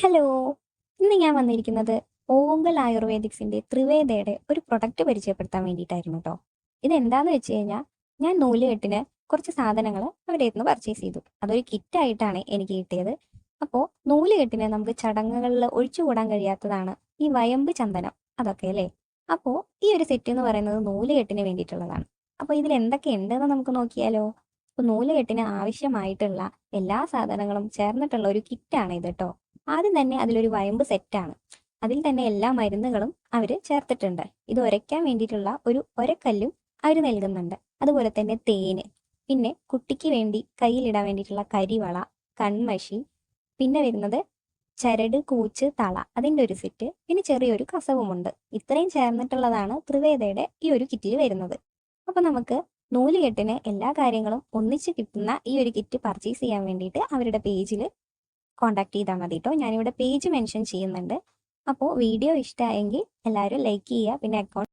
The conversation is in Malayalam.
ഹലോ. ഇന്ന് ഞാൻ വന്നിരിക്കുന്നത് ഓങ്കൽ ആയുർവേദിക്സിന്റെ ത്രിവേദയുടെ ഒരു പ്രൊഡക്റ്റ് പരിചയപ്പെടുത്താൻ വേണ്ടിയിട്ടായിരുന്നു കേട്ടോ. ഇതെന്താന്ന് വെച്ച് കഴിഞ്ഞാൽ ഞാൻ നൂലുകെട്ടിന് കുറച്ച് സാധനങ്ങൾ അവരുടെ നിന്ന് പർച്ചേസ് ചെയ്തു. അതൊരു കിറ്റായിട്ടാണ് എനിക്ക് കിട്ടിയത്. അപ്പോൾ നൂലുകെട്ടിന് നമുക്ക് ചടങ്ങുകളിൽ ഒഴിച്ചുകൂടാൻ കഴിയാത്തതാണ് ഈ വയമ്പ് ചന്ദനം, അതൊക്കെ അല്ലേ. അപ്പോൾ ഈ ഒരു സെറ്റ് എന്ന് പറയുന്നത് നൂലുകെട്ടിന് വേണ്ടിയിട്ടുള്ളതാണ്. അപ്പോൾ ഇതിൽ എന്തൊക്കെ ഉണ്ടെന്ന് നമുക്ക് നോക്കിയാലോ. അപ്പോൾ നൂലുകെട്ടിന് ആവശ്യമായിട്ടുള്ള എല്ലാ സാധനങ്ങളും ചേർന്നിട്ടുള്ള ഒരു കിറ്റാണ് ഇത് കേട്ടോ. ആദ്യം തന്നെ അതിലൊരു വയമ്പ് സെറ്റാണ്. അതിൽ തന്നെ എല്ലാ മരുന്നുകളും അവർ ചേർത്തിട്ടുണ്ട്. ഇത് ഉരയ്ക്കാൻ വേണ്ടിയിട്ടുള്ള ഒരു ഒരക്കല്ലും അവർ നൽകുന്നുണ്ട്. അതുപോലെ തന്നെ തേന്, പിന്നെ കുട്ടിക്ക് വേണ്ടി കയ്യിലിടാൻ വേണ്ടിയിട്ടുള്ള കരിവള, കൺമഷി, പിന്നെ വരുന്നത് ചരട്, കൂച്ച്, തള, അതിൻ്റെ ഒരു സെറ്റ്, പിന്നെ ചെറിയൊരു കസവുമുണ്ട്. ഇത്രയും ചേർന്നിട്ടുള്ളതാണ് ത്രിവേദയുടെ ഈ ഒരു കിറ്റിൽ വരുന്നത്. അപ്പൊ നമുക്ക് നൂലുകെട്ടിന് എല്ലാ കാര്യങ്ങളും ഒന്നിച്ച് കിട്ടുന്ന ഈ ഒരു കിറ്റ് പർച്ചേസ് ചെയ്യാൻ വേണ്ടിയിട്ട് അവരുടെ പേജിൽ കോൺടാക്ട് ചെയ്താൽ മതി കേട്ടോ. ഞാനിവിടെ പേജ് മെൻഷൻ ചെയ്യുന്നുണ്ട്. അപ്പോൾ വീഡിയോ ഇഷ്ടമായെങ്കിൽ എല്ലാവരും ലൈക്ക് ചെയ്യുക, പിന്നെ അക്കൗണ്ട്